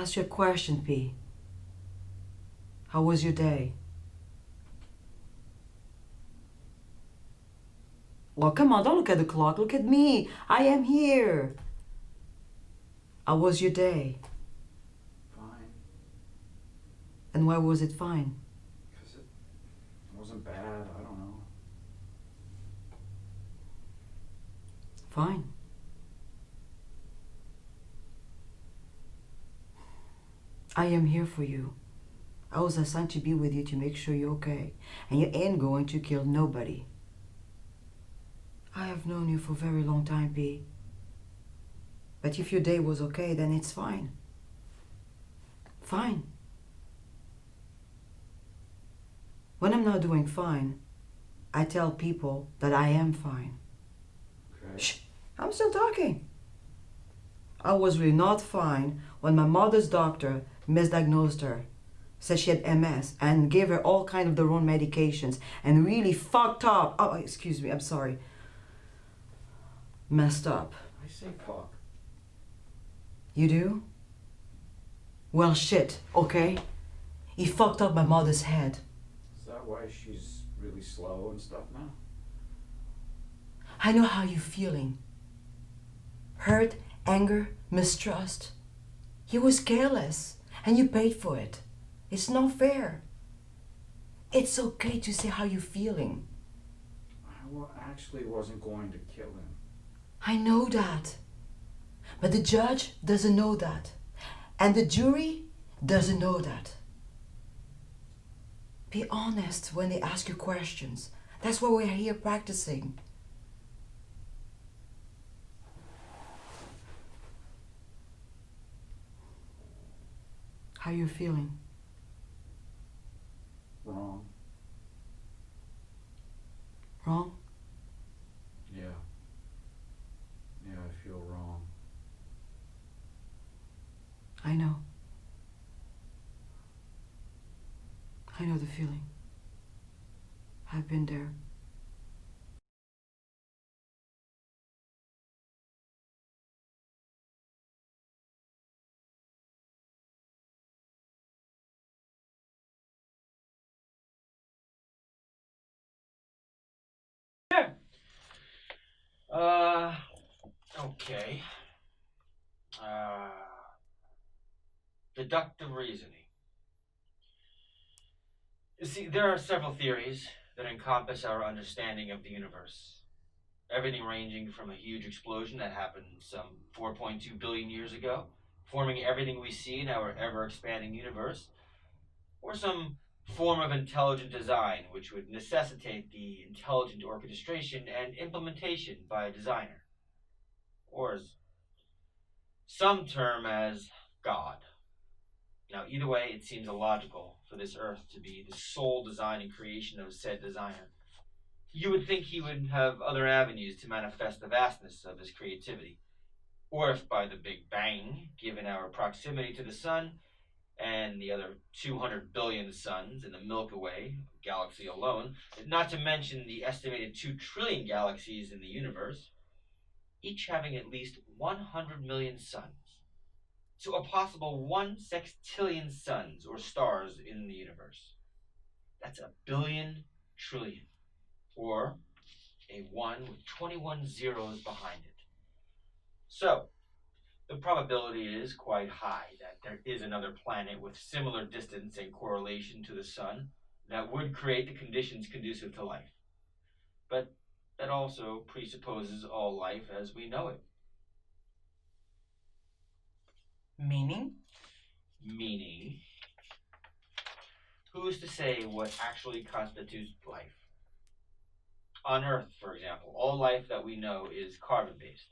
ask you a question, P. How was your day? Well, come on, don't look at the clock. Look at me. I am here. How was your day? Fine. And why was it fine? Because it wasn't bad. I don't know. Fine. I am here for you. I was assigned to be with you to make sure you're okay. And you ain't going to kill nobody. I have known you for a very long time, P. But if your day was okay, then it's fine. Fine. When I'm not doing fine, I tell people that I am fine. Okay. Shh, I'm still talking. I was really not fine when my mother's doctor misdiagnosed her, said she had MS, and gave her all kind of the wrong medications, and really fucked up. Oh, excuse me, I'm sorry. Messed up. I say fuck. You do? Well, shit, okay? He fucked up my mother's head. Is that why she's really slow and stuff now? I know how you're feeling. Hurt, anger, mistrust. He was careless, and you paid for it. It's not fair. It's okay to say how you're feeling. I actually wasn't going to kill him. I know that. But the judge doesn't know that. And the jury doesn't know that. Be honest when they ask you questions. That's why we're here practicing. How you feeling? Wrong. Wrong? Yeah. Yeah, I feel wrong. I know. I know the feeling. I've been there. Uh, okay. Deductive reasoning. You see, there are several theories that encompass our understanding of the universe. Everything ranging from a huge explosion that happened some 4.2 billion years ago, forming everything we see in our ever expanding universe, or some form of intelligent design which would necessitate the intelligent orchestration and implementation by a designer, or as some term as God. Now, either way, it seems illogical for this Earth to be the sole design and creation of said designer. You would think he would have other avenues to manifest the vastness of his creativity. Or if by the Big Bang, given our proximity to the Sun and the other 200 billion suns in the Milky Way galaxy alone, not to mention the estimated 2 trillion galaxies in the universe, each having at least 100 million suns. So a possible 1 sextillion suns or stars in the universe. That's a billion trillion, or a 1 with 21 zeros behind it. So, the probability is quite high that there is another planet with similar distance and correlation to the Sun that would create the conditions conducive to life. But that also presupposes all life as we know it. Meaning? Meaning, who's to say what actually constitutes life? On Earth, for example, all life that we know is carbon based.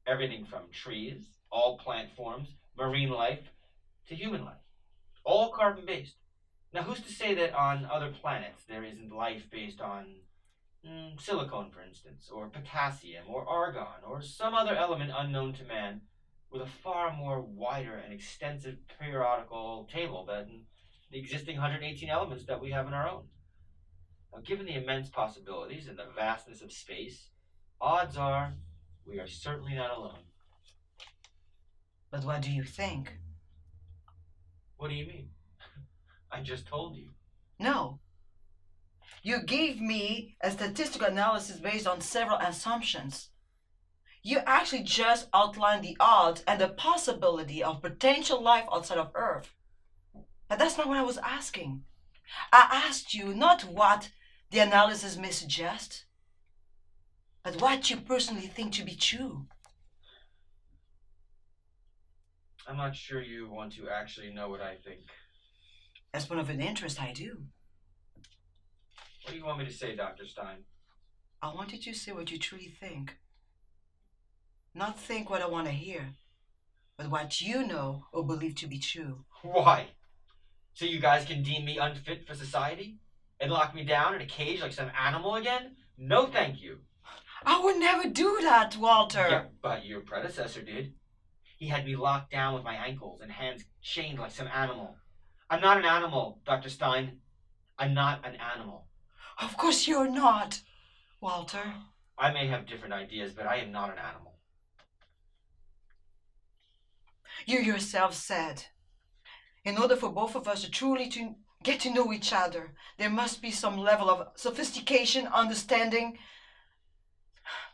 Everything from trees, all plant forms, marine life, to human life. All carbon based. Now, who's to say that on other planets there isn't life based on silicon, for instance, or potassium, or argon, or some other element unknown to man with a far more wider and extensive periodical table than the existing 118 elements that we have in our own? Now, given the immense possibilities and the vastness of space, odds are we are certainly not alone. But what do you think? What do you mean? I just told you. No. You gave me a statistical analysis based on several assumptions. You actually just outlined the odds and the possibility of potential life outside of Earth. But that's not what I was asking. I asked you not what the analysis may suggest, but what you personally think to be true. I'm not sure you want to actually know what I think. As one of an interest, I do. What do you want me to say, Dr. Stein? I want you to say what you truly think. Not think what I want to hear, but what you know or believe to be true. Why? So you guys can deem me unfit for society? And lock me down in a cage like some animal again? No, thank you. I would never do that, Walter. Yeah, but your predecessor did. He had me locked down with my ankles and hands chained like some animal. I'm not an animal, Dr. Stein. I'm not an animal. Of course you're not, Walter. I may have different ideas, but I am not an animal. You yourself said, in order for both of us to truly get to know each other, there must be some level of sophistication, understanding,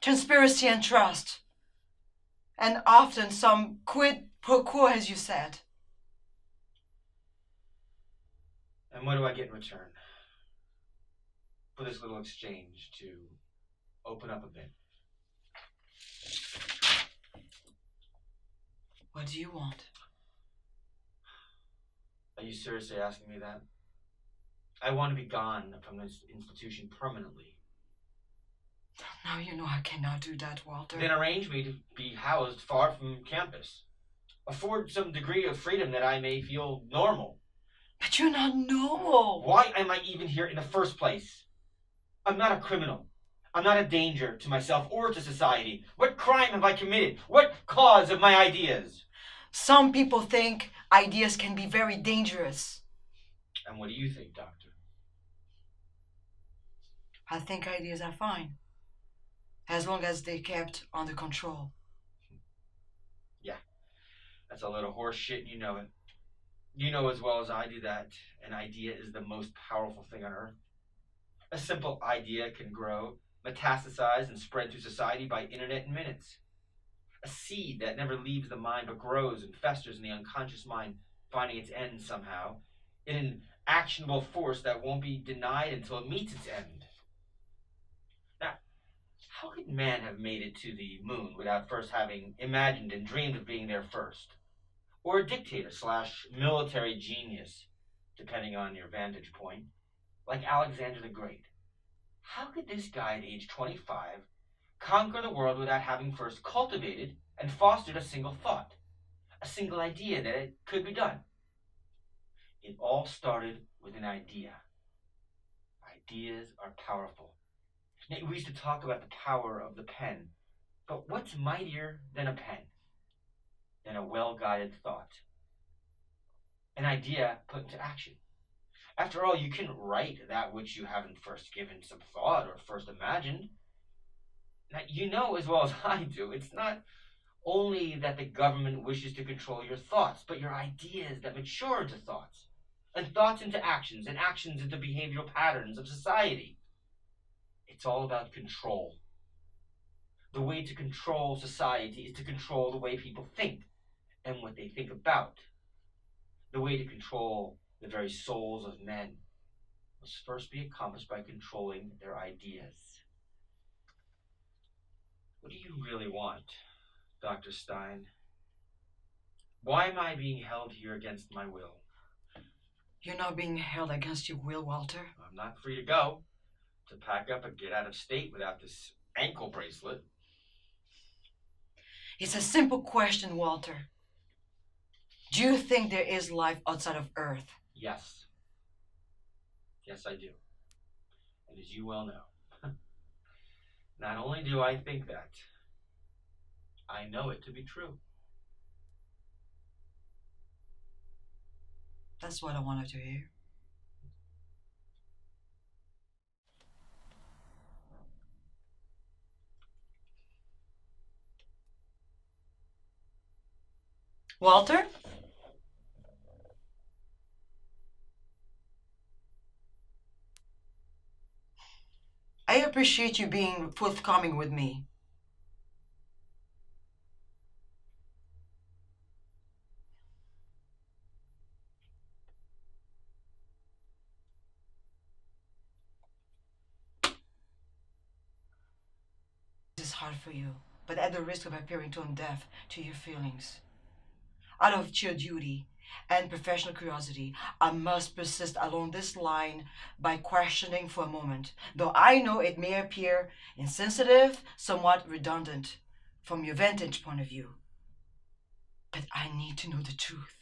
transparency, and trust. And often some quid pro quo, as you said. And what do I get in return for this little exchange to open up a bit? What do you want? Are you seriously asking me that? I want to be gone from this institution permanently. Now you know I cannot do that, Walter. Then arrange me to be housed far from campus. Afford some degree of freedom that I may feel normal. But you're not normal. Why am I even here in the first place? I'm not a criminal. I'm not a danger to myself or to society. What crime have I committed? What cause of my ideas? Some people think ideas can be very dangerous. And what do you think, Doctor? I think ideas are fine, as long as they're kept under control. Yeah, that's a load of horse shit, and you know it. You know as well as I do that an idea is the most powerful thing on earth. A simple idea can grow, metastasize, and spread through society by internet in minutes. A seed that never leaves the mind but grows and festers in the unconscious mind, finding its end somehow, in an actionable force that won't be denied until it meets its end. Now, how could man have made it to the moon without first having imagined and dreamed of being there first? Or a dictator slash military genius, depending on your vantage point, like Alexander the Great. How could this guy at age 25 conquer the world without having first cultivated and fostered a single thought, a single idea that it could be done? It all started with an idea. Ideas are powerful. Now, we used to talk about the power of the pen, but what's mightier than a pen? Than a well-guided thought? An idea put into action. After all, you can write that which you haven't first given some thought or first imagined. Now, you know as well as I do, it's not only that the government wishes to control your thoughts, but your ideas that mature into thoughts, and thoughts into actions, and actions into behavioral patterns of society. It's all about control. The way to control society is to control the way people think and what they think about. The way to control the very souls of men must first be accomplished by controlling their ideas. What do you really want, Dr. Stein? Why am I being held here against my will? You're not being held against your will, Walter. I'm not free to go, to pack up and get out of state without this ankle bracelet. It's a simple question, Walter. Do you think there is life outside of Earth? Yes. Yes, I do. And as you well know, not only do I think that, I know it to be true. That's what I wanted to hear. Walter? appreciate you being forthcoming with me. This is hard for you, but at the risk of appearing tone deaf to your feelings. Out of sheer duty and professional curiosity, I must persist along this line by questioning for a moment, though I know it may appear insensitive, somewhat redundant from your vantage point of view. But I need to know the truth.